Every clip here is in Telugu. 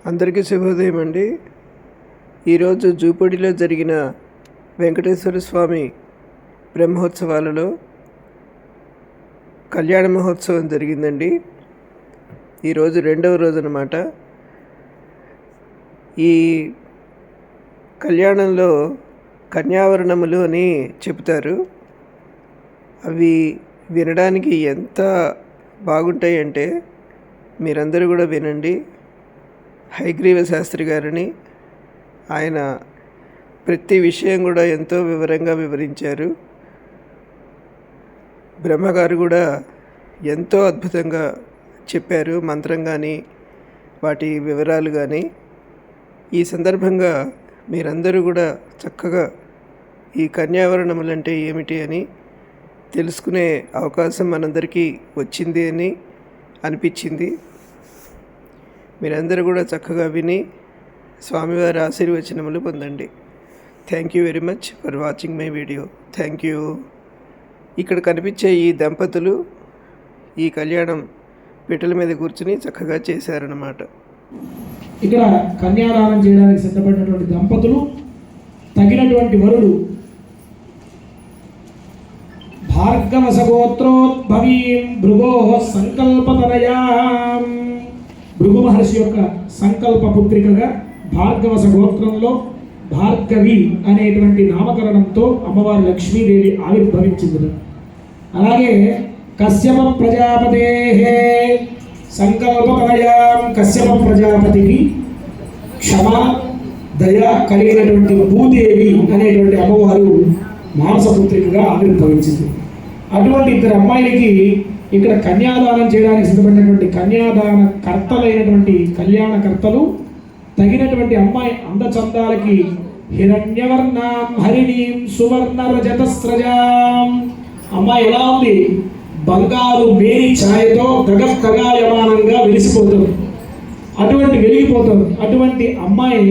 అందరికీ శుభోదయం అండి. ఈరోజు జూపూడిలో జరిగిన వెంకటేశ్వర స్వామి బ్రహ్మోత్సవాలలో కళ్యాణ మహోత్సవం జరిగిందండి. ఈరోజు రెండవ రోజు అన్నమాట. ఈ కళ్యాణంలో కన్యావరణములు అని చెప్తారు. అవి వినడానికి ఎంత బాగుంటాయంటే మీరందరూ కూడా వినండి. హయగ్రీవ శాస్త్రి గారిని ఆయన ప్రతి విషయం కూడా ఎంతో వివరంగా వివరించారు. బ్రహ్మగారు కూడా ఎంతో అద్భుతంగా చెప్పారు, మంత్రం కానీ వాటి వివరాలు కానీ. ఈ సందర్భంగా మీరందరూ కూడా చక్కగా ఈ కన్యావరణములు అంటే ఏమిటి అని తెలుసుకునే అవకాశం మనందరికీ వచ్చింది అని అనిపించింది. మీరందరూ కూడా చక్కగా విని స్వామివారి ఆశీర్వచనములు పొందండి. Thank you very much for watching my video. Thank you. ఇక్కడ కనిపించే ఈ దంపతులు ఈ కళ్యాణం పీటల మీద కూర్చుని చక్కగా చేశారన్నమాట. ఇక్కడ కన్యాదానం చేయడానికి సిద్ధపడినటువంటి దంపతులు తగినటువంటి వరుడు భార్గవసగోత్రోద్భవీం భృగో సంకల్పతనయాం. భృగు మహర్షి యొక్క సంకల్ప పుత్రికగా భార్గవస గోత్రంలో భార్గవి అనేటువంటి నామకరణంతో అమ్మవారి లక్ష్మీదేవి ఆవిర్భవించింది. అలాగే కశ్యప ప్రజాపతే సంకల్పతనయాం. కశ్యప ప్రజాపతికి క్షమ దయ కలిగినటువంటి భూదేవి అనేటువంటి అమ్మవారు మానసపుత్రికగా ఆవిర్భవించింది. అటువంటి ఇద్దరు అమ్మాయిలకి ఇక్కడ కన్యాదానం చేయడానికి సిద్ధపడినటువంటి కన్యాదాన కర్తలైనటువంటి కళ్యాణకర్తలు తగినటువంటి అమ్మాయి అందచందాలకి హిరణ్యవర్ణాం హరిణీం సువర్ణ రజతస్రజాం. అమ్మాయి ఎలా ఉంది? బంగారు మేరి ఛాయతో గగగగాయమానంగా వెలిసిపోతుంది, అటువంటి వెలిగిపోతుంది. అటువంటి అమ్మాయి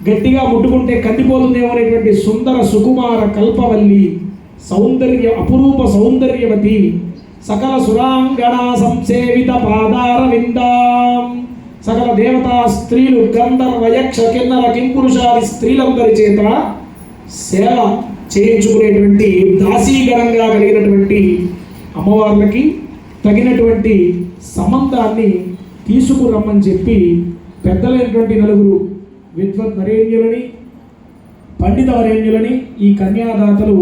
గట్టిగా ముట్టుకుంటే కందిపోతుందేమో అనేటువంటి సుందర సుకుమార కల్పవల్లి సౌందర్య అపురూప సౌందర్యవతి సకల సురాంగణా సంసేవిత పాదార విందాం. సకల దేవతా స్త్రీలు గంధర్వ యక్ష కిన్నర కింపురుషాది స్త్రీలందరి చేత సేవ చేయించుకునేటువంటి దాసీగణంగా కలిగినటువంటి అమ్మవార్లకి తగినటువంటి సంబంధాన్ని తీసుకురమ్మని చెప్పి పెద్దలైనటువంటి నలుగురు విద్వత్ వరేణ్యులని పండిత వరేణ్యులని ఈ కన్యాదాతలు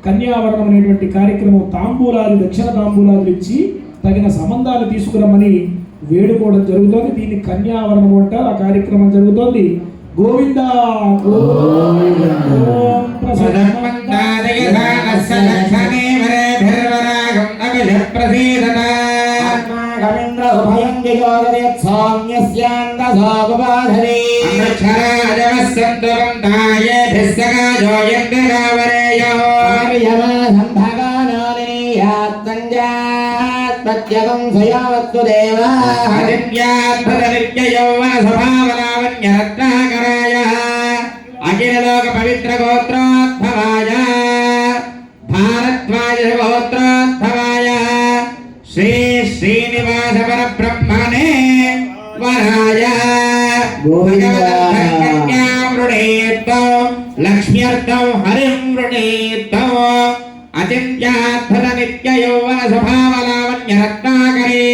కన్యావరణం అనేటువంటి కార్యక్రమం తాంబూలాలు దక్షిణ తాంబూలాలు ఇచ్చి తగిన సంబంధాలు తీసుకురమ్మని వేడుకోవడం జరుగుతుంది. దీన్ని కన్యావరణం అంటారు. ఆ కార్యక్రమం జరుగుతోంది. గోవింద ప్రత్యగం సయావత్తు దేవా స్వభావలావణ్యరత్నాకరాయ అఖిల లోక పవిత్ర గోత్రోద్భవాయ భారద్వాజ గోత్రోద్భవాయ శ్రీ శ్రీనివాస పరబ్రహ్మణే వరాయ వృణీతో లక్ష్మ్యర్థం హరిం వృణీతో అచింత్యాద్భుత నిత్య యౌవన స్వభావలావణ్య రత్నాకరీ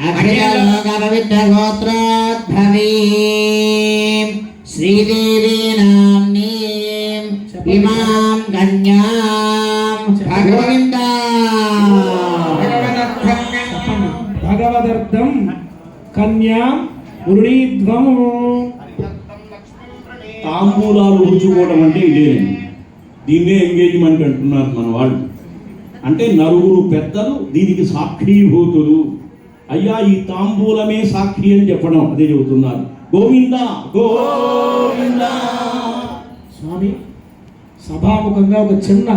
అఖిల లోక పవిత్ర గోత్రోద్భవీం శ్రీదేవి నామ్నీం ఇమాం కన్యాం భగవంత భగవదర్థం కన్యా వృణీధ్వం. తాంబూలాలు ఉంచుకోవడం అంటే ఇదేనండి. దీన్నే ఎంగేజ్మెంట్ అంటున్నారు మన వాళ్ళు. అంటే నలుగురు పెద్దలు దీనికి సాక్షీభూతులు. అయ్యా ఈ తాంబూలమే సాక్షి అని చెప్పడం అదే చెబుతున్నారు. గోవింద గోవింద. స్వామి సభాముఖంగా ఒక చిన్న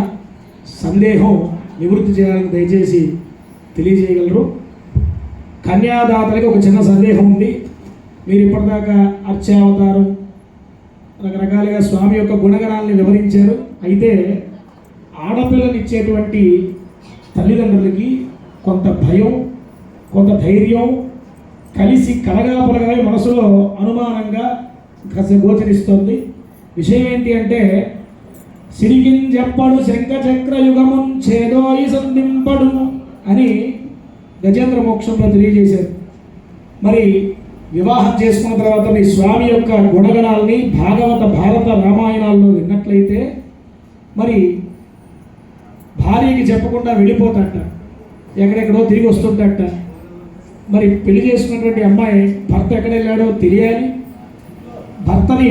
సందేహం నివృత్తి చేయాలని దయచేసి తెలియజేయగలరు? కన్యాదాతలకి ఒక చిన్న సందేహం ఉంది. మీరు ఇప్పటిదాకా అర్చావతారం రకరకాలుగా స్వామి యొక్క గుణగణాలని వివరించారు. అయితే ఆడపిల్లనిచ్చేటువంటి తల్లిదండ్రులకి కొంత భయం, కొంత ధైర్యం, కలిసి కలగాపులగా మనసులో అనుమానంగా గోచరిస్తోంది. విషయం ఏంటి అంటే సిరిగింజెప్పడు శంఖ చక్ర యుగమున్ ఛేదోయి సంధింపడు అని గజేంద్ర మోక్షంలో తెలియజేశారు. మరి వివాహం చేసుకున్న తర్వాత మీ స్వామి యొక్క గుణగణాలని భాగవత భారత రామాయణాల్లో విన్నట్లయితే మరి భార్యకి చెప్పకుండా వెళ్ళిపోతాట, ఎక్కడెక్కడో తిరిగి వస్తుందట. మరి పెళ్లి చేసుకున్నటువంటి అమ్మాయి భర్త ఎక్కడ వెళ్ళాడో తెలియాలి, భర్తని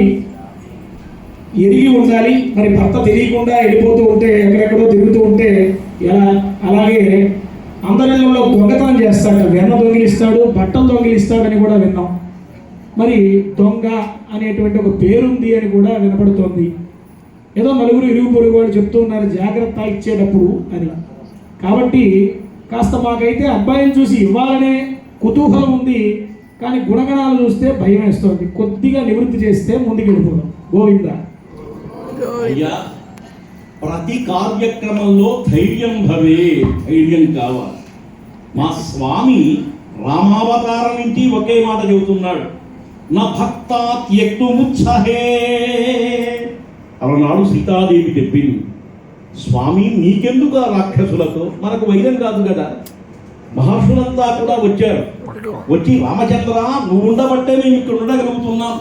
ఎరిగి ఉండాలి. మరి భర్త తెలియకుండా వెళ్ళిపోతూ ఉంటే, ఎక్కడెక్కడో తిరుగుతూ ఉంటే ఎలా? అలాగే అందరిలో దొంగతనం చేస్తాడు, వెన్న దొంగిలిస్తాడు, బట్టలు దొంగిలిస్తాడు అని కూడా విన్నాం. మరి దొంగ అనేటువంటి ఒక పేరుంది అని కూడా వినపడుతోంది. ఏదో నలుగురు ఇరుగు పొరుగు వాళ్ళు చెప్తూ ఉన్నారు జాగ్రత్త ఇచ్చేటప్పుడు అని. కాబట్టి కాస్త మాకైతే అబ్బాయిని చూసి ఇవ్వాలనే కుతూహలం ఉంది, కానీ గుణగణాలు చూస్తే భయం వేస్తుంది. కొద్దిగా నివృత్తి చేస్తే ముందుకు వెళ్ళిపోదాం. గోవింద. అయ్యా, ప్రతి కార్యక్రమంలో ధైర్యం ధైర్యం కావాలి. మా స్వామి రామావతారం నుంచి ఒకే మాట చెబుతున్నాడు, నా భక్త త్యక్తుముత్సహే. అలనాడు సీతాదేవి చెప్పింది, స్వామి నీకెందుకు ఆ రాక్షసులతో, మనకు వైరం కాదు కదా. మహర్షులంతా కూడా వచ్చారు, వచ్చి రామచంద్ర నువ్వు ఉండబట్టే మేము ఇక్కడ ఉండగలుగుతున్నాం,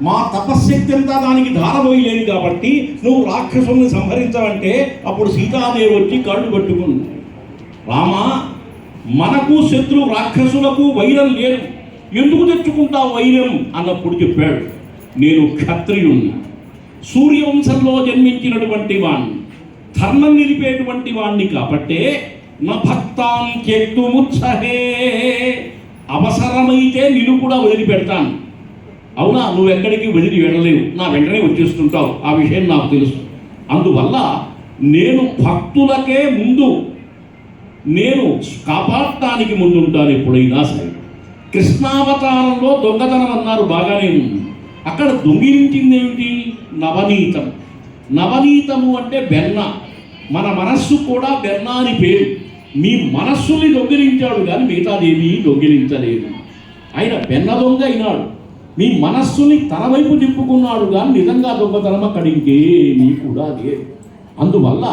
మా తపశ్శక్తి అంతా దానికి ధారపోయలేను కాబట్టి నువ్వు రాక్షసుల్ని సంహరించవంటే అప్పుడు సీతాదేవి వచ్చి కళ్ళు పట్టుకుంది, రామా మనకు శత్రు రాక్షసులకు వైరం లేదు, ఎందుకు తెచ్చుకుంటావు వైరం అన్నప్పుడు చెప్పాడు, నేను క్షత్రియుణ్ణి, సూర్యవంశంలో జన్మించినటువంటి వాణ్ణి, ధర్మం నిలిపేటువంటి వాణ్ణి కాబట్టే నా భక్తాం త్యక్తుముత్సహే, అవసరమైతే నిన్ను కూడా వదిలిపెడతాను. అవునా, నువ్వెక్కడికి వెళ్ళలేవు, నా వెంటనే వచ్చేస్తుంటావు, ఆ విషయం నాకు తెలుసు. అందువల్ల నేను భక్తులకే ముందు, నేను కాపాడటానికి ముందుంటాను ఎప్పుడైనా సరే. కృష్ణావతారంలో దొంగతనం అన్నారు, బాగానే ఉంది. అక్కడ దొంగిలించింది ఏమిటి? నవనీతం. నవనీతము అంటే బెన్న. మన మనస్సు కూడా బెన్న అని పేరు. మీ మనస్సుని దొంగిలించాడు కానీ మిగతాదేవి దొంగిలించలేదు. ఆయన బెన్న దొంగ అయినాడు, మీ మనస్సుని తన వైపు తిప్పుకున్నాడు కానీ నిజంగా దొంగతనం అక్కడ ఇంకేమీ కూడా లేదు. అందువల్ల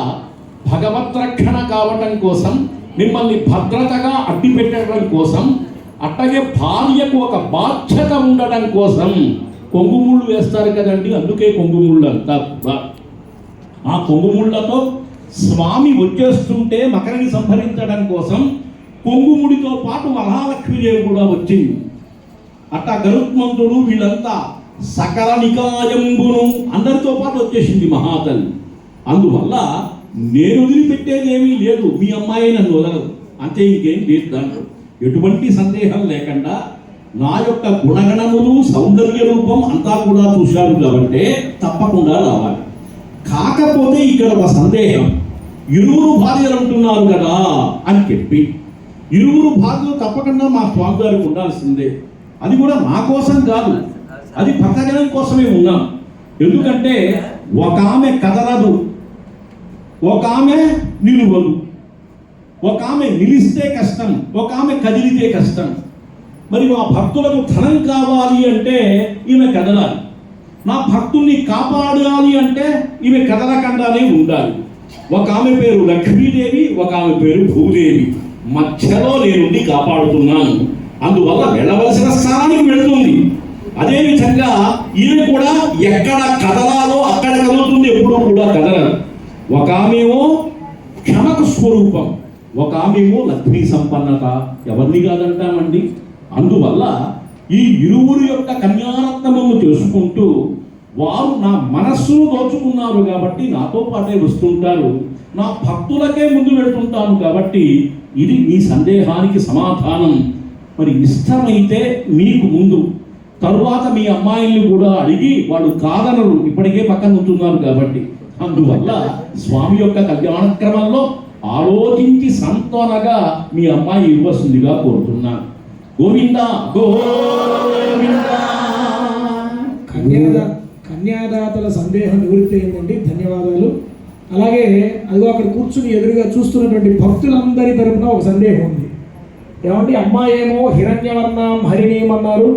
భగవద్రక్షణ కావటం కోసం, మిమ్మల్ని భద్రతగా అడ్డు పెట్టడం కోసం, అట్టగే భార్యకు ఒక బాధ్యత ఉండడం కోసం కొంగుముళ్ళు వేస్తారు కదండి, అందుకే కొంగుముళ్ళు అంతా కూడా. ఆ కొంగుముళ్ళతో స్వామి వచ్చేస్తుంటే మకరిని సంహరించడం కోసం కొంగుముడితో పాటు మహాలక్ష్మీదేవి కూడా వచ్చింది. అట్టా గరుత్మంతుడు వీళ్ళంతా సకల నికాయంబును అందరితో పాటు వచ్చేసింది మహాతల్లి. అందువల్ల నేను వదిలిపెట్టేదేమీ లేదు, మీ అమ్మాయి నన్ను వదలదు, అంతే, ఇంకేం లేదు. దాంట్లో ఎటువంటి సందేహం లేకుండా నా యొక్క గుణగణములు సౌందర్య రూపం అంతా కూడా చూశారు కాబట్టి తప్పకుండా రావాలి. కాకపోతే ఇక్కడ ఒక సందేహం, ఇరువురు భార్యలు అంటున్నారు కదా అని చెప్పి, ఇరువురు భార్యలు తప్పకుండా మా స్వామి గారికి ఉండాల్సిందే. అది కూడా నా కోసం కాదు, అది భక్తజనం కోసమే ఉన్నాం. ఎందుకంటే ఒక ఆమె కదలదు, ఒక ఆమె నిలువదు, ఒక ఆమె నిలిస్తే కష్టం, ఒక ఆమె కదిలితే కష్టం. మరి మా భక్తులకు ధనం కావాలి అంటే ఈమె కదలాలి, నా భక్తుల్ని కాపాడాలి అంటే ఈమె కదలకుండానే ఉండాలి. ఒక ఆమె పేరు లక్ష్మీదేవి, ఒక ఆమె పేరు భూదేవి, మధ్యలో నేనుండి కాపాడుతున్నాను. అందువల్ల వెళ్ళవలసిన స్థానానికి వెళుతుంది. అదేవిధంగా ఈమె కూడా ఎక్కడ కదలాలో అక్కడ కదులుతుంది, ఎప్పుడూ కూడా కదలదు. ఒక ఆమెమో క్షమకు స్వరూపం, ఒక ఆమెమో లక్ష్మీ సంపన్నత, ఎవరిని కాదంటామండి. అందువల్ల ఈ ఇరువురు యొక్క కన్యారత్నము చేసుకుంటూ వారు నా మనస్సును దోచుకున్నారు కాబట్టి నాతో పాటే వస్తుంటారు, నా భక్తులకే ముందు వెళ్తుంటాను కాబట్టి ఇది మీ సందేహానికి సమాధానం. మరి ఇష్టమైతే మీకు ముందు, తరువాత మీ అమ్మాయిల్ని కూడా అడిగి వాళ్ళు కాదనరు, ఇప్పటికే పక్కన ఉంటున్నారు కాబట్టి. అందువల్ల స్వామి యొక్క కళ్యాణ క్రమంలో ఆలోచించి సంతోనగా మీ అమ్మాయి ఇవ్వవలసిందిగా కోరుతున్నాను. గోవింద గోవింద. కన్యాదాతల సందేహం నివృత్తి అయిందండి, ధన్యవాదాలు. అలాగే అదిగో అక్కడ కూర్చుని ఎదురుగా చూస్తున్నటువంటి భక్తులందరి తరపున ఒక సందేహం ఉంది. ఏమంటే అమ్మాయి ఏమో హిరణ్యవర్ణం హరిణీయం అన్నారు,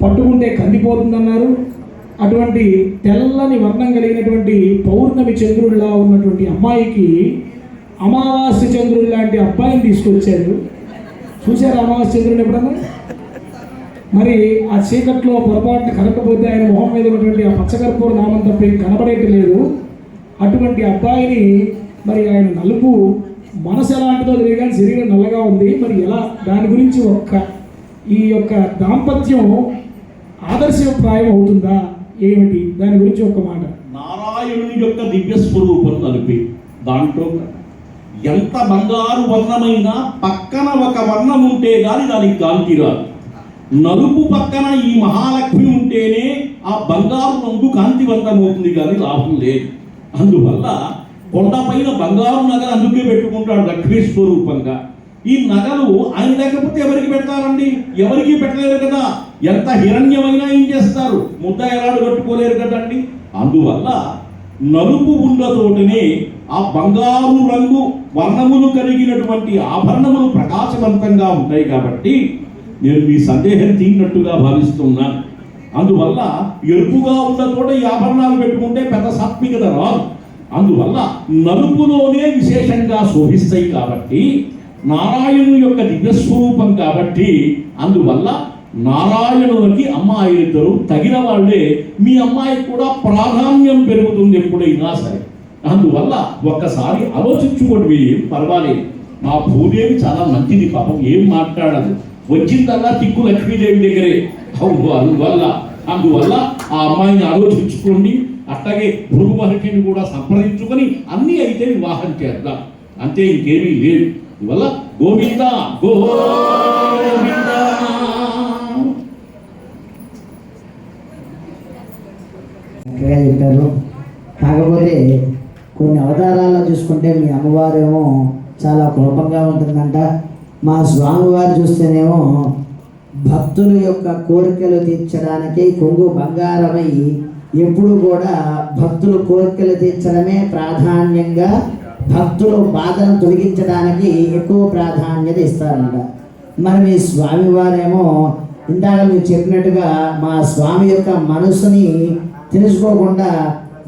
పట్టుకుంటే కందిపోతుందన్నారు. అటువంటి తెల్లని వర్ణం కలిగినటువంటి పౌర్ణమి చంద్రుడిలా ఉన్నటువంటి అమ్మాయికి అమావాస్య చంద్రుడు లాంటి అబ్బాయిని తీసుకొచ్చారు. చూశారు అమావాస్య చంద్రుడిని ఎప్పుడన్నా? మరి ఆ చీకట్లో పొరపాటున కనకపోతే ఆయన మొహం మీద ఉన్నటువంటి ఆ పచ్చకర్పూర నామం తప్ప ఏం కనబడేట్లేదు. అటువంటి అబ్బాయిని మరి ఆయన నలుపు మనసు ఎలాంటిదో తెలియదు కానీ శరీరం నల్లగా ఉంది. మరి ఎలా దాని గురించి ఈ యొక్క దాంపత్యం ఆదర్శప్రాయం అవుతుందా ఏమిటి? దాని గురించి ఒక్క మాట. నారాయణుని యొక్క దివ్య స్వరూపం నలిపి దాంట్లో ఎంత బంగారు వర్ణమైనా పక్కన ఒక వర్ణం ఉంటే గాని దానికి కాంతి రాదు. నలుపు పక్కన ఈ మహాలక్ష్మి ఉంటేనే ఆ బంగారు రంగు కాంతివంతమవుతుంది కానీ లాభం లేదు. అందువల్ల కొండపైన బంగారు నగలు అందుకే పెట్టుకుంటాడు లక్ష్మీ స్వరూపంగా. ఈ నగలు ఆయన లేకపోతే ఎవరికి పెడతారండి? ఎవరికి పెట్టలేరు కదా. ఎంత హిరణ్యమైనా ఏం చేస్తారు? ముద్ద ఎలాడు కట్టుకోలేరు కదండి. అందువల్ల నలుపు ఉన్న తోటనే ఆ బంగారు రంగు వర్ణములు కలిగినటువంటి ఆభరణములు ప్రకాశవంతంగా ఉంటాయి. కాబట్టి నేను మీ సందేహం తీరినట్టుగా భావిస్తున్నాను. అందువల్ల ఎరుపుగా ఉన్న చోట ఈ ఆభరణాలు పెట్టుకుంటే పెద్ద సాత్వికత రాదు. అందువల్ల నలుపులోనే విశేషంగా శోభిస్తాయి. కాబట్టి నారాయణుని యొక్క దివ్యస్వరూపం కాబట్టి అందువల్ల నారాయణునికి అమ్మాయిలిద్దరూ తగిన వాళ్ళే. మీ అమ్మాయికి కూడా ప్రాధాన్యం పెరుగుతుంది ఎప్పుడైనా సరే. అందువల్ల ఒక్కసారి ఆలోచించుకోండి, ఏం పర్వాలేదు. మా భూదేవి చాలా మంచిది, పాపం ఏం మాట్లాడదు, వచ్చిందల్లా తిక్కు లక్ష్మీదేవి దగ్గరే. అందువల్ల ఆ అమ్మాయిని ఆలోచించుకోండి. అట్లాగే భృగు మహర్షిని కూడా సంప్రదించుకొని అన్నీ అయితే వివాహం చేద్దాం, అంతే, ఇంకేమీ లేదు. ఇవల్ల గోవింద గోవింద. చెప్పారు. కాకపోతే కొన్ని అవతారాల్లో చూసుకుంటే మీ అమ్మవారేమో చాలా కోపంగా ఉంటుందంట. మా స్వామివారు చూస్తేనేమో భక్తుల యొక్క కోరికలు తీర్చడానికి కొంగు బంగారమై ఎప్పుడు కూడా భక్తుల కోరికలు తీర్చడమే ప్రాధాన్యంగా, భక్తులు బాధను తొలగించడానికి ఎక్కువ ప్రాధాన్యత ఇస్తారంట. మరి మీ స్వామివారేమో ఇందాక మీరు చెప్పినట్టుగా మా స్వామి యొక్క మనసుని తెలుసుకోకుండా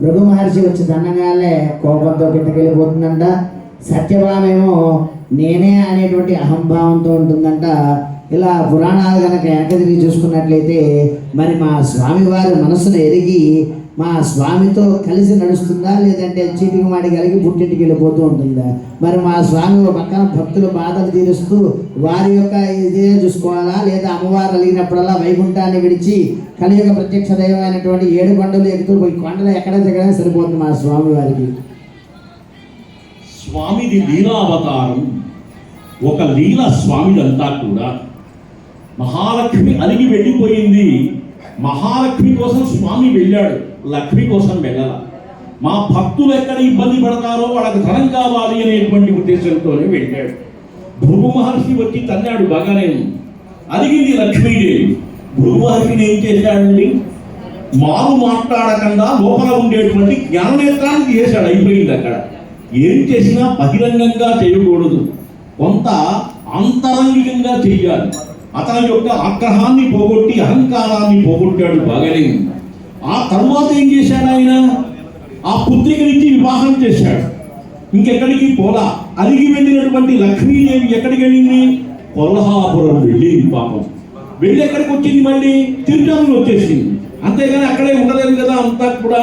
భృగు మహర్షి వచ్చి దండగానే కోపంతో కిందకెళ్ళిపోతుందంట. సత్యభామేమో నేనే అనేటువంటి అహంభావంతో ఉంటుందంట. ఇలా పురాణాలు కనుక వెనక తిరిగి చూసుకున్నట్లయితే మరి మా స్వామివారి మనసును ఎరిగి మా స్వామితో కలిసి నడుస్తుందా, లేదంటే చీటికి మాటి కలిగి పుట్టింటికి వెళ్ళిపోతూ ఉంటుందా? మరి మా స్వామి ఒక పక్కన భక్తుల బాధలు తీరుస్తూ వారి యొక్క ఇదే చూసుకోవాలా, లేదా అమ్మవారు అలిగినప్పుడల్లా వైకుంఠాన్ని విడిచి కలియుగ ప్రత్యక్ష దైవమైనటువంటి 7 కొండలు ఎక్కుతూ పోయి కొండలు ఎక్కడ దిగడం సరిపోతుంది మా స్వామి వారికి. స్వామిది లీలావతారం, ఒక లీల స్వామిదంతా కూడా. మహాలక్ష్మి అలిగి వెళ్ళిపోయింది, మహాలక్ష్మి కోసం స్వామి వెళ్ళాడు, లక్ష్మి కోసం వెళ్ళాల. మా భక్తులు ఎక్కడ ఇబ్బంది పడతారో వాళ్ళకి ధనం కావాలి అనేటువంటి ఉద్దేశంతోనే వెళ్ళాడు. భృగు మహర్షి వచ్చి తన్నాడు, బాగానే అలిగింది లక్ష్మీదేవి. భృగు మహర్షిని ఏం చేశాడండి? మారు మాట్లాడకుండా లోపల ఉండేటువంటి జ్ఞాననేత్రాన్ని చేశాడు, అయిపోయింది. అక్కడ ఏం చేసినా బహిరంగంగా చేయకూడదు, కొంత అంతరంగికంగా చెయ్యాలి. అతని యొక్క ఆగ్రహాన్ని పోగొట్టి అహంకారాన్ని పోగొట్టాడు, బాగానే. ఆ తర్వాత ఏం చేశాడు ఆయన? ఆ పుత్రికనిచ్చి వివాహం చేశాడు. ఇంకెక్కడికి పోలా. అలిగి వెళ్ళినటువంటి లక్ష్మీదేవి ఎక్కడికి వెళ్ళింది? కొల్హాపురం వెళ్ళింది. పాపం వెళ్ళి ఎక్కడికి వచ్చింది? మళ్ళీ తిరుచానూరు వచ్చేసింది. అంతేగాని అక్కడే ఉండలేదు కదా అంతా కూడా.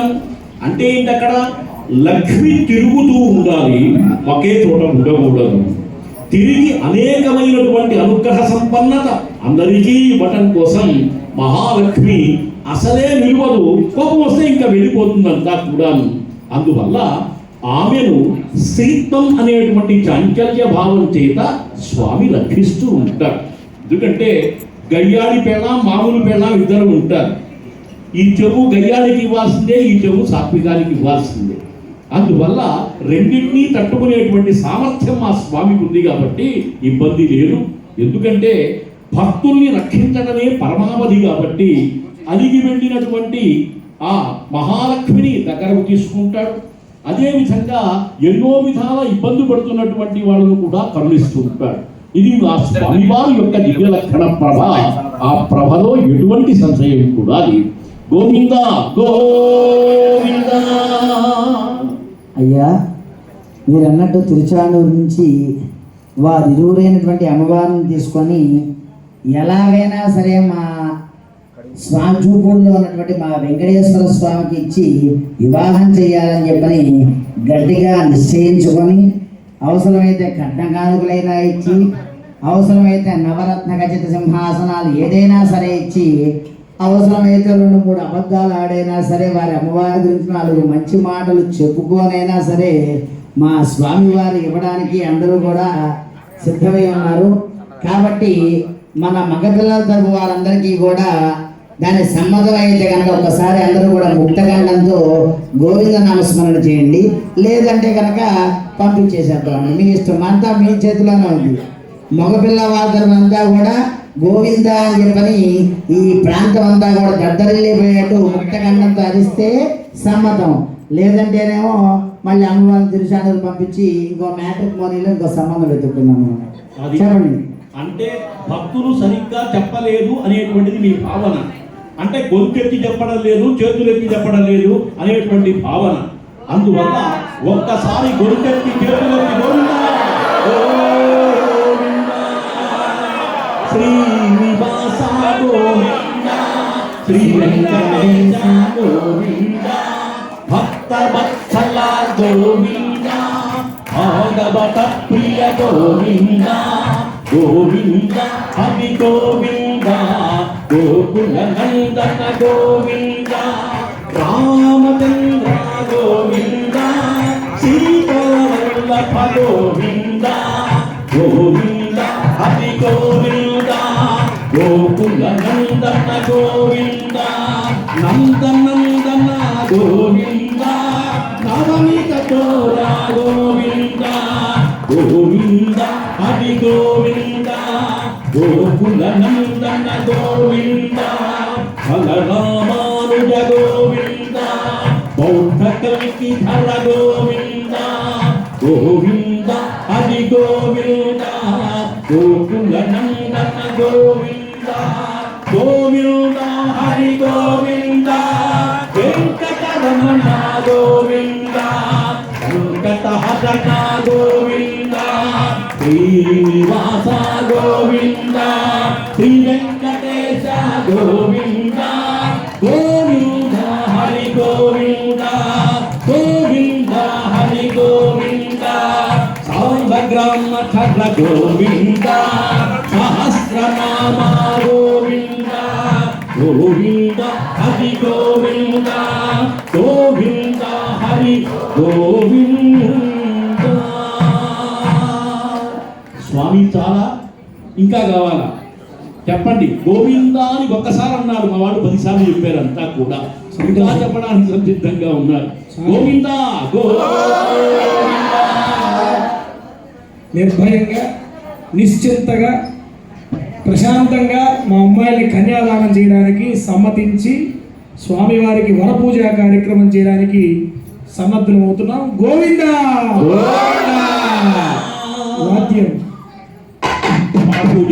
అంటే ఏంటి? అక్కడ లక్ష్మి తిరుగుతూ ఉండాలి, ఒకే చోట ఉండకూడదు. తిరిగి అనేకమైనటువంటి అనుగ్రహ సంపన్నత అందరికీ ఇవ్వటం కోసం మహాలక్ష్మి అసలే నిలవదు, కోపం వస్తే ఇంకా వెళ్ళిపోతుందంతా కూడా. అందువల్ల ఆమెను స్త్రీత్వం అనేటువంటి చాంచల్య భావం చేత స్వామి రక్షిస్తూ ఉంటారు. ఎందుకంటే గయ్యాడి పెళ్ళాం మామూలు పెళ్ళాం ఇద్దరు ఉంటారు. ఈ చెవు గయ్యాడికి ఇవ్వాల్సిందే, ఈ చెవు సాత్వికానికి ఇవ్వాల్సిందే. అందువల్ల రెండింటినీ తట్టుకునేటువంటి సామర్థ్యం మా స్వామికి ఉంది కాబట్టి ఇబ్బంది లేదు. ఎందుకంటే భక్తుల్ని రక్షించడమే పరమావధి కాబట్టి అలిగి వెళ్ళినటువంటి ఆ మహాలక్ష్మిని దగ్గరకు తీసుకుంటాడు. అదేవిధంగా ఎన్నో విధాల ఇబ్బంది పడుతున్నటువంటి వాళ్ళను కూడా కరుణిస్తూ ఉంటాడు. ఇది ఆ స్వామివారి యొక్క దివ్య లక్షణ ప్రభ. ఆ ప్రభలో ఎటువంటి సంశయం కూడా లేదు. గోవింద గోవింద. అయ్యా, మీరు అన్నట్టు తిరుచానూరు నుంచి వారిరువురైనటువంటి అమ్మవారిని తీసుకొని ఎలాగైనా సరే మా స్వామి చూపుల్లో ఉన్నటువంటి మా వెంకటేశ్వర స్వామికి ఇచ్చి వివాహం చేయాలని చెప్పని గట్టిగా నిశ్చయించుకొని అవసరమైతే కట్నకానుకలైనా ఇచ్చి అవసరమైతే నవరత్న ఖచ్చిత సింహాసనాలు ఏదైనా సరే ఇచ్చి అవసరమైతే 2-3 అబద్ధాలు ఆడైనా సరే వారి అమ్మవారి గురించి 4 మంచి మాటలు చెప్పుకోనైనా సరే మా స్వామివారు ఇవ్వడానికి అందరూ కూడా సిద్ధమై ఉన్నారు. కాబట్టి మన మగపిల్లల తరపు వారందరికీ కూడా దాని సమ్మతం అయితే కనుక ఒకసారి అందరూ కూడా ముక్తగండంతో గోవింద నామస్మరణ చేయండి. లేదంటే కనుక పంపించేసేద్దామండి, మీ ఇష్టం, అంతా మీ చేతిలోనే ఉంది. మగపిల్లవాళ్ళంతా కూడా గోవింద అని చెప్పని ఈ ప్రాంతం అంతా కూడా దద్దరిల్లిపోయేట్టు ముక్తగండంతో అరిస్తే సమ్మతం. లేదంటేనేమో మళ్ళీ అమ్మవారిని తిరుచానూరు పంపించి ఇంకో మ్యాట్రిమోనీలో ఇంకో సంబంధం వెతుక్కున్నాము. చెప్పండి. అంటే భక్తులు సరిగ్గా చెప్పలేదు అనేటువంటిది మీ భావన. అంటే గొంతెత్తి చెప్పడం లేదు, చేతులెత్తి చెప్పడం లేదు అనేటువంటి భావన. అందువల్ల ఒక్కసారి గొంతెత్తి చేతులెత్తి గోవింద గోవింద శ్రీనివాస గోవింద శ్రీ వెంకటేశ గోవింద భక్త వత్సల గోవింద భాగవత ప్రియ గోవింద గోవింద హరి గోవింద గోకుల నందన గోవింద రామచంద్ర గోవింద సీతావల్లభ గోవింద గోవింద హరి గోవింద గోకుల నందన గోవింద నందనందన గోవింద నవనీత చోరా గోవింద గోవింద హరి గోవింద గోకుల నందన గోవింద బలరామానుజ గోవింద బౌద్ధ కల్కి ధర గోవింద గోవింద హరి గోవింద గోకుల నందన గోవింద గోవింద హరి గోవింద వెంకటరమణ గోవింద వెంకటహరణ గోవింద శ్రీనివాస గోవింద శ్రీ వెంకటేశ గోవింద గోవింద హరి గోవింద గోవింద హరి గోవింద సాంబగ్రామ ఖర గోవింద సహస్రనామ గోవింద గోవింద హరి గోవింద గోవింద హరి గోవింద. స్వామి చాలా ఇంకా కావాలా చెప్పండి. గోవిందా అని ఒక్కసారి అన్నారు, మా వాడు 10 సార్లు చెప్పారు. అంతా కూడా ఇంకా చెప్పడానికి సంసిద్ధంగా ఉన్నారు. గోవిందా గోవిందా. నిర్భయంగా నిశ్చింతగా ప్రశాంతంగా మా అమ్మాయిని కన్యాదానం చేయడానికి సమ్మతించి స్వామివారికి వరపూజా కార్యక్రమం చేయడానికి సన్నద్ధమవుతున్నాం. గోవిందా వాద్యం పూజ.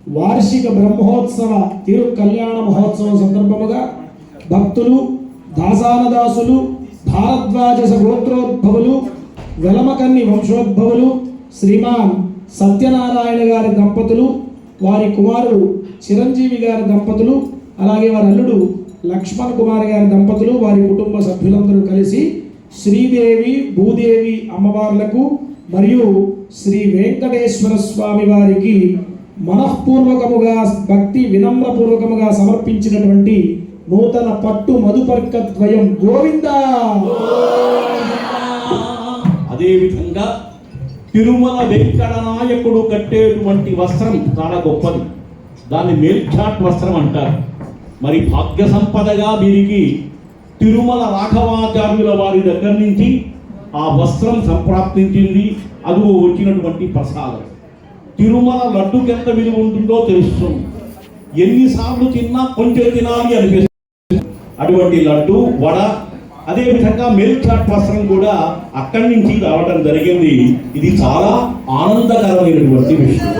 వార్షిక బ్రహ్మోత్సవ తిరు కళ్యాణ మహోత్సవం సందర్భముగా భక్తులు, దాసానదాసులు, భారద్వాజ గోత్రోద్భవులు, వెలమకన్ని వంశోద్భవులు, శ్రీమాన్ సత్యనారాయణ గారి దంపతులు, వారి కుమారుడు చిరంజీవి గారి దంపతులు, అలాగే వారి అల్లుడు లక్ష్మణ్ కుమార్ గారి దంపతులు, వారి కుటుంబ సభ్యులందరూ కలిసి శ్రీదేవి భూదేవి అమ్మవార్లకు మరియు శ్రీ వెంకటేశ్వర స్వామి వారికి మనఃపూర్వకముగా భక్తి వినమ్రపూర్వకముగా సమర్పించినటువంటి నూతన పట్టు మధుపర్క ద్వయం గోవిందా. అదేవిధంగా తిరుమల వెంకట నాయకుడు కట్టేటువంటి వస్త్రం చాలా గొప్పది. దాన్ని మేల్ఛాట్ వస్త్రం అంటారు. మరి భాగ్య సంపదగా వీరికి తిరుమల రాఘవాచార్యుల వారి దగ్గర నుంచి ఆ వస్త్రం సంప్రాప్తించింది. అది వచ్చినటువంటి ప్రసాదం. తిరుమల లడ్డుకి ఎంత విలువ ఉంటుందో తెలుస్తుంది. ఎన్నిసార్లు తిన్నా కొంచెం తినాలి అనిపిస్తుంది. అటువంటి లడ్డు, వడ, అదేవిధంగా మేల్ఛాట్ వస్త్రం కూడా అక్కడి నుంచి రావడం జరిగింది. ఇది చాలా ఆనందకరమైనటువంటి విషయం.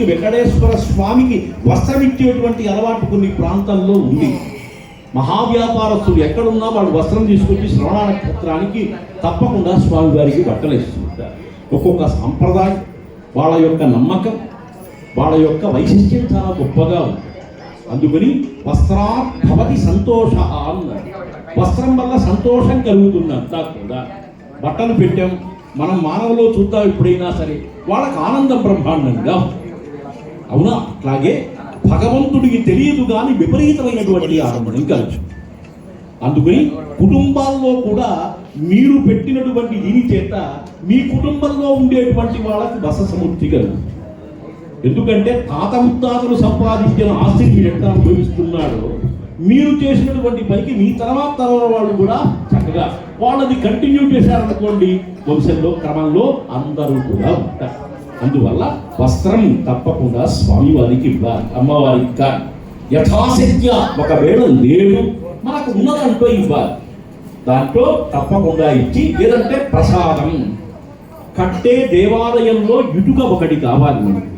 వెంకటేశ్వర స్వామికి వస్త్రం ఇచ్చేటువంటి అలవాటు కొన్ని ప్రాంతాల్లో ఉంది. మహావ్యాపారస్తులు ఎక్కడున్నా వాళ్ళు వస్త్రం తీసుకొచ్చి శ్రవణ నక్షత్రానికి తప్పకుండా స్వామి వారికి బట్టలు ఇస్తుంటారు. ఒక్కొక్క సాంప్రదాయం, వాళ్ళ యొక్క నమ్మకం, వాళ్ళ యొక్క వైశిష్ట్యం చాలా గొప్పగా ఉంది. అందుకని వస్త్రాత్ భవతి సంతోష అన్నారు. వస్త్రం వల్ల సంతోషం కలుగుతుంది. అంతా కూడా బట్టలు పెట్టాం, మనం మానవులో చూద్దాం ఎప్పుడైనా సరే, వాళ్ళకి ఆనందం బ్రహ్మాండంగా. అవునా? అట్లాగే భగవంతుడికి తెలియదు కానీ విపరీతమైనటువంటి ఆనందం కలుగు. అందుకని కుటుంబాల్లో కూడా మీరు పెట్టినటువంటి దీని చేత మీ కుటుంబంలో ఉండేటువంటి వాళ్ళకి వససముక్తి కలుగు. ఎందుకంటే తాత ముత్తాతలు సంపాదించిన ఆస్తిని మీరు ఎట్లా అనుభవిస్తున్నాడో, మీరు చేసినటువంటి పనికి మీ తర్వాత వాళ్ళు కూడా చక్కగా వాళ్ళది కంటిన్యూ చేశారనుకోండి, వంశంలో క్రమంలో అందరూ కూడా ఉంటారు. అందువల్ల వస్త్రం తప్పకుండా స్వామివారికి ఇవ్వాలి, అమ్మవారికి కాదు. యథాశక్తిగా ఒకవేళ లేదు మనకు ఉన్నదంటూ ఇవ్వాలి. దాంట్లో తప్పకుండా ఇచ్చి, లేదంటే ప్రసాదం. కట్టే దేవాలయంలో ఇటుక ఒకటి కావాలి మనకి,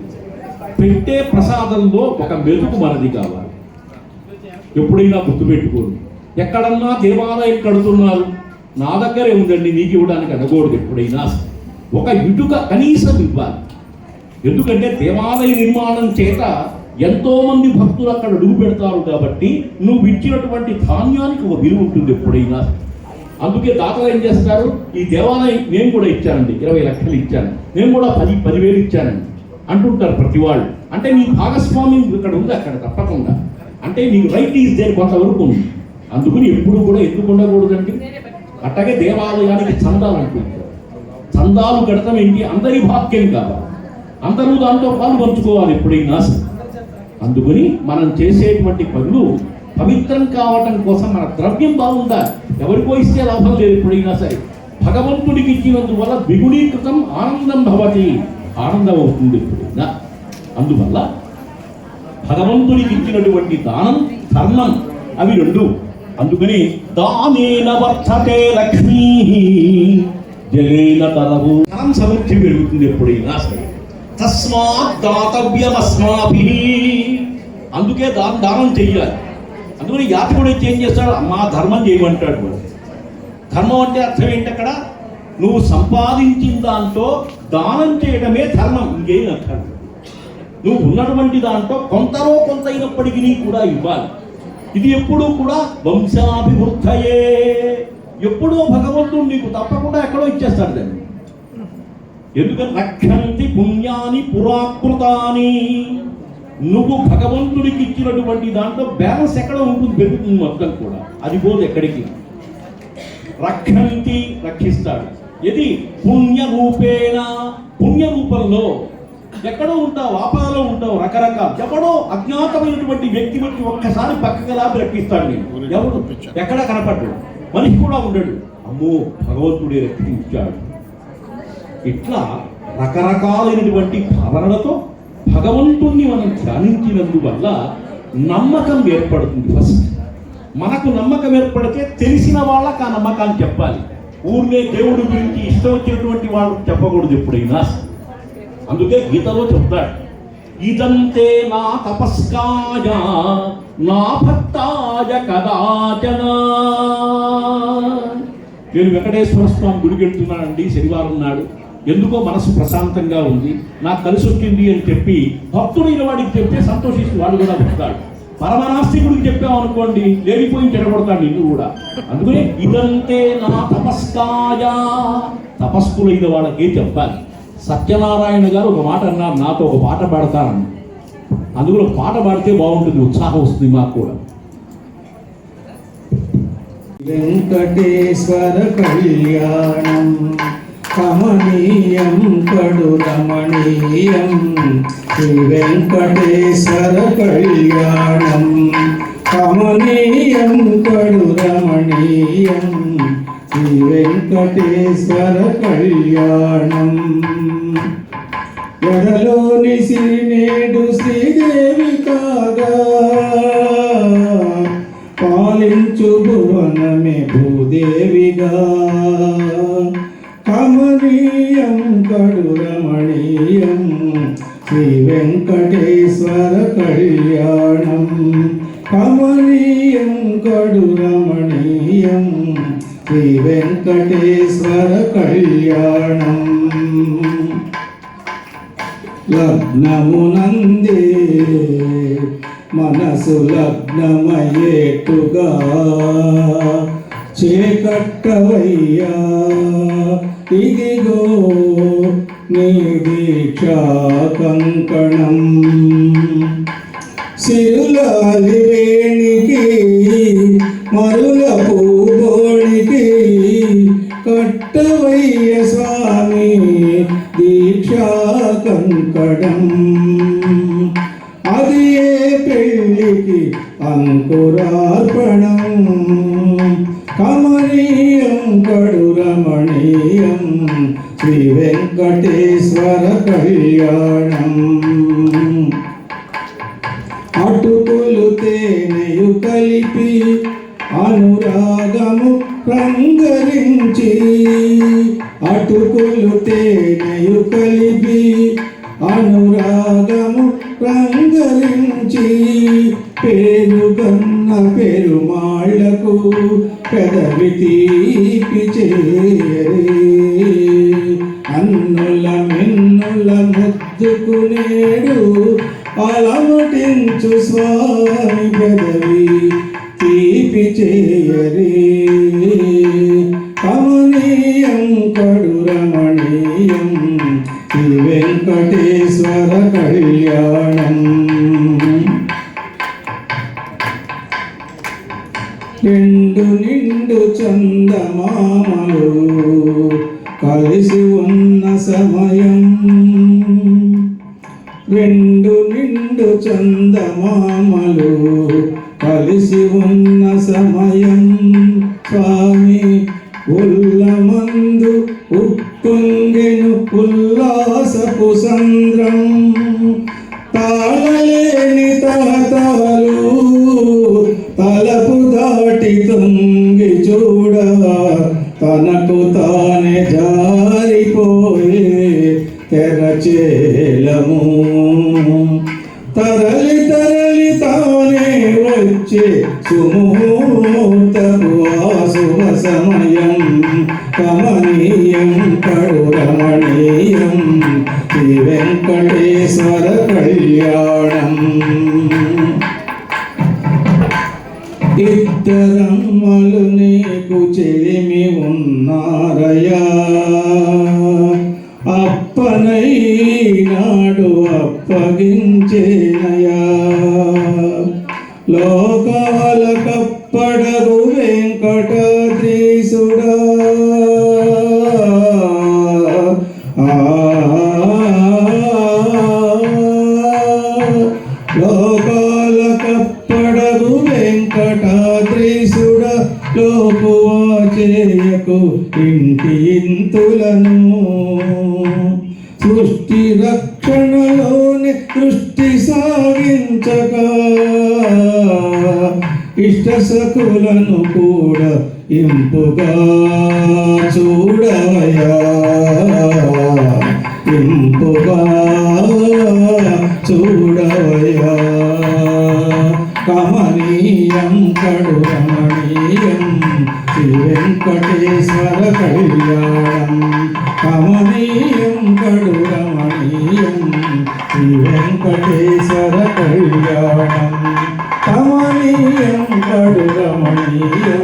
పెట్టే ప్రసాదంలో ఒక మెతుకు మనది కావాలి. ఎప్పుడైనా గుర్తుపెట్టుకోండి. ఎక్కడన్నా దేవాలయం కడుతున్నారు, నా దగ్గరే ఉందండి నీకు ఇవ్వడానికి అనకూడదు. ఎప్పుడైనా ఒక ఇటుక కనీసం ఇవ్వాలి. ఎందుకంటే దేవాలయ నిర్మాణం చేత ఎంతో మంది భక్తులు అక్కడ అడుగు పెడతారు కాబట్టి నువ్వు ఇచ్చినటువంటి ధాన్యానికి ఒక విలువ ఉంటుంది ఎప్పుడైనా. అందుకే దాతలు ఏం చేస్తారు, ఈ దేవాలయం నేను కూడా ఇచ్చానండి, 20 లక్షలు ఇచ్చాను, నేను కూడా 10,000 ఇచ్చానండి అంటుంటారు ప్రతి వాళ్ళు. అంటే నీ భాగస్వామ్యం ఇక్కడ ఉంది అక్కడ తప్పకుండా. అంటే నీకు రైట్ ఈజ్ దేర్ కొంతవరకు ఉంది. అందుకని ఎప్పుడు కూడా ఎందుకు ఉండకూడదండి. అట్లాగే దేవాలయానికి చందాలు అంటుంటారు. చందాలు కడతాం ఏంటి, అందరి భాగ్యం కావాలి. అందరూ దాంట్లో పాలు పంచుకోవాలి ఎప్పుడైనా సరే. అందుకని మనం చేసేటువంటి పనులు పవిత్రం కావటం కోసం మన ద్రవ్యం బాగుందా, ఎవరికో ఇస్తే లాభం లేదు. ఎప్పుడైనా సరే భగవంతుడికి ఇచ్చినందువల్ల ద్విగుణీకృతం ఆనందం భవతి, ఆనందం అవుతుంది ఎప్పుడైనా. అందువల్ల భగవంతుడికి ఇచ్చినటువంటి దానం ధర్మం అవి రెండు. అందుకని దానేన వర్ధతే లక్ష్మీ జలేన తరవు, ధనం సమృద్ధి పెరుగుతుంది ఎప్పుడైనా సరే. తస్మాత్ దాతవ్యమస్మాభిః, అందుకే దానం చెయ్యాలి. అందుకని యాత్రికుడు ఏం చేస్తాడు, అమ్మా ధర్మం చేయమంటాడు వాడు. ధర్మం అంటే అర్థం ఏంటి, అక్కడ నువ్వు సంపాదించిన దాంతో దానం చేయడమే ధర్మం, ఇంకేం అర్థం. నువ్వు ఉన్నటువంటి దాంట్లో కొంతలో కొంత అయినప్పటికీ కూడా ఇవ్వాలి. ఇది ఎప్పుడూ కూడా వంశాభివృద్ధయే, ఎప్పుడో భగవంతుడు నీకు తప్పకుండా ఎక్కడో ఇచ్చేస్తాడు దాన్ని. ఎందుకంటే రక్షంతి పుణ్యాని పురాకృతాని, నువ్వు భగవంతుడికి ఇచ్చినటువంటి దాంట్లో బ్యాలెన్స్ ఎక్కడ ఉంటుంది, పెరుగుతుంది మొత్తం కూడా, అది పోదు ఎక్కడికి. రక్షంతి రక్షిస్తాడు, ఇది పుణ్య రూపేణ, పుణ్య రూపంలో ఎక్కడో ఉంటావు, ఆపదలో ఉంటావు, రకరకాల ఎవడో అజ్ఞాతమైనటువంటి వ్యక్తి వచ్చి ఒక్కసారి పక్కగా రక్షిస్తాడు. నేను ఎవరు ఎక్కడ కనపడ్డాడు, మనిషి కూడా ఉండడు, అమ్మో భగవంతుడే రక్షించాడు. ఇట్లా రకరకాలైనటువంటి భావనలతో భగవంతుణ్ణి మనం ధ్యానించినందువల్ల నమ్మకం ఏర్పడుతుంది. ఫస్ట్ మనకు నమ్మకం ఏర్పడితే తెలిసిన వాళ్ళకి ఆ నమ్మకాన్ని చెప్పాలి. ఊరినే దేవుడి గురించి ఇష్టం వచ్చినటువంటి వాళ్ళకి చెప్పకూడదు ఎప్పుడైనా. అందుకే గీతలో చెప్తాడు, ఇదంతే నా తపస్కాయ నా భక్తాయ కదాచన. నేను వెంకటేశ్వర స్వామి గుడికి వెళ్తున్నానండి శనివారం నాడు, ఎందుకో మనసు ప్రశాంతంగా ఉంది, నాకు కలిసి వచ్చింది అని చెప్పి భక్తుడైన వాడికి చెప్తే సంతోషిస్తూ వాడు కూడా వస్తాడు. పరమనాస్తికుడికి చెప్పామనుకోండి లేనిపోయి చెడగొడతాడు నిన్ను కూడా. అందుకని ఇదంతే నా తపస్కాయ, తపస్సులైన వాళ్ళకే చెప్పాలి. సత్యనారాయణ గారు ఒక మాట అన్నారు, నాతో ఒక పాట పాడతారని. అందులో పాట పాడితే బాగుంటుంది, ఉత్సాహం వస్తుంది మాకు కూడా. వెంకటేశ్వర కళ్యాణం కమనీయం కడు రమణీయం, శ్రీ వెంకటేశ్వర కళ్యాణం కమనీయం కడు రమణీయం, శ్రీ వెంకటేశ్వర కళ్యాణం. ఎడలోని సిరినేడు శ్రీదేవి కాగా, పాలించు భువనమే భూదేవిగా, కమనీయం కడు రమణీయం, శ్రీ వెంకటేశ్వర కళ్యాణం కమనీయం కడు రమణీయం, శ్రీ వెంకటేశ్వర కళ్యాణం. లగ్నమునందే మనసు లగ్నమయ్యేట్టుగా, చేకట్టవయ్యా ఇదిగో నీ దీక్షా కంకణం. సిరులాలి వేణికి మరుల పూబోణికి, కట్టవయ్య స్వామి దీక్షా కంకణం. అది ఏ పెళ్ళికి అంకురార్పణం, కమనీయం కడు రమణీయం, శ్రీ వెంకటేశ్వర కళ్యాణం. అటుకులు తేనెయు కలిపి అనురాగము రంగరించి, అటుకులు తేనెయు కలిపి అనురాగము రంగరించి, పేరుగన్న పెరుమాళ్లకు పెదవి తీపి చేరే, అన్నుల మిన్నుల ముద్దుకు నేడు అలమటించు స్వామి పెదవి తీపి చేయరే, కమనీయం కడు రమణీయం, శ్రీ వెంకటేశ్వర కళ్యాణం. రెండు నిండు చందమామలు కలిసి ఉన్న సమయం, రెండు నిండు చందమామలు కలిసి ఉన్న సమయం స్వామి ఉల్లమందు ఉప్పొంగెను ఉల్లాసపు సంద్రం తాళలేని తహతలు తలపు దాటి తొంగి చూడ తనకు తానే జారిపోయే తెరచేలము తరలి తరలి తానే వచ్చే సుముహూర్తపు శుభ సమయం కమనీయం కడురమణీయం శ్రీ వెంకటేశ్వర కళ్యాణం. ఇద్దరమ్మలు నీకు చెలిమి ఉన్నారయా అప్పనైనాడు అప్పగించేనయా లోకాలకప్పడగు వెంకటాద్రీసుడా లోకాలకప్పడగు వెంకటాద్రీసుడ లోకువా చేయకు ఇంటి ఇంతులను సృష్టి రక్షణలోని దృష్టి సాగించగా ఇష్ట సకులను కూడా ఇంపుగా చూడవయా ఇంపుగా చూడవయా కమనీయం కడురమణీయం శ్రీ వెంకటేశ్వర కళ్యాణం కమనీయం కడురమణీయం శ్రీ వెంకటేశ్వర కళ్యాణం కమనీయం కడురమణీయం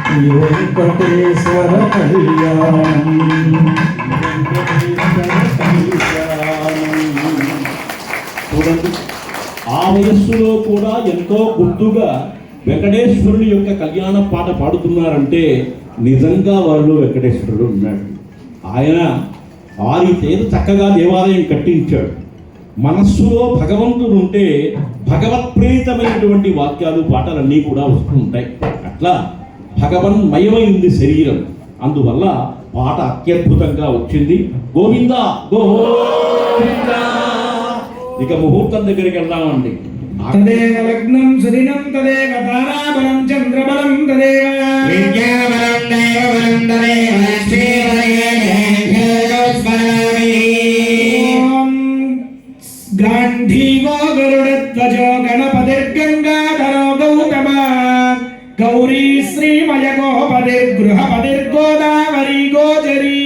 శ్రీ వెంకటేశ్వర కళ్యాణం. చూడండి, ఆ వయస్సులో కూడా ఎంతో గుర్తుగా వెంకటేశ్వరుని యొక్క కళ్యాణ పాట పాడుతున్నారంటే నిజంగా వాళ్ళు వెంకటేశ్వరుడు ఉన్నాడు. ఆయన వారి చేత చక్కగా దేవాలయం కట్టించాడు. మనస్సులో భగవంతుడు ఉంటే భగవత్ప్రేరితమైనటువంటి వాక్యాలు పాటలన్నీ కూడా వస్తూ ఉంటాయి. అట్లా భగవన్మయమైంది శరీరం, అందువల్ల పాట అత్యద్భుతంగా వచ్చింది. గోవింద గోవింద. ఇక ముహూర్తం దగ్గరికి వెళ్దామండి. తదేవ లగ్నం సుదినం తదేవ తారాబలం చంద్రబలం తదేవ విద్యాబలం దైవబలం తదేవ గాంధీవో గరుడధ్వజో గణపతిర్గంగాధరో గౌతమ గౌరీ శ్రీమయ గోపతిర్గృహపతిర్గోదావరి గోచరీ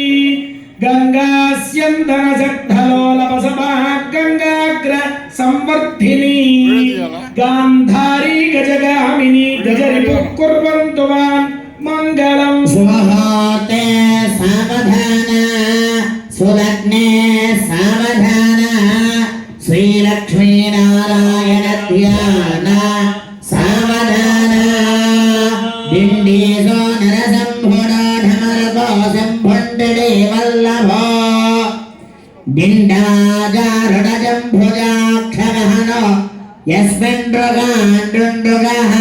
గంగాస్యంధన సద్ధలోలపసభా గంగాగ్ర సంవర్ధిని గాంధారీ గజగామిని గజరిపు కుర్వంతు వాన్ మంగళం. సుమహోతే సావధాన సులగ్నే సావధాన శ్రీలక్ష్మీనారాయణ ధ్యాన సావధాన డిండీసో నరసంభుడో ఢమరకో సంభుండడే వల్లభో డిండాజారుడజంభుజాక్షగహనో యస్మిన్ మృగాండుండుగః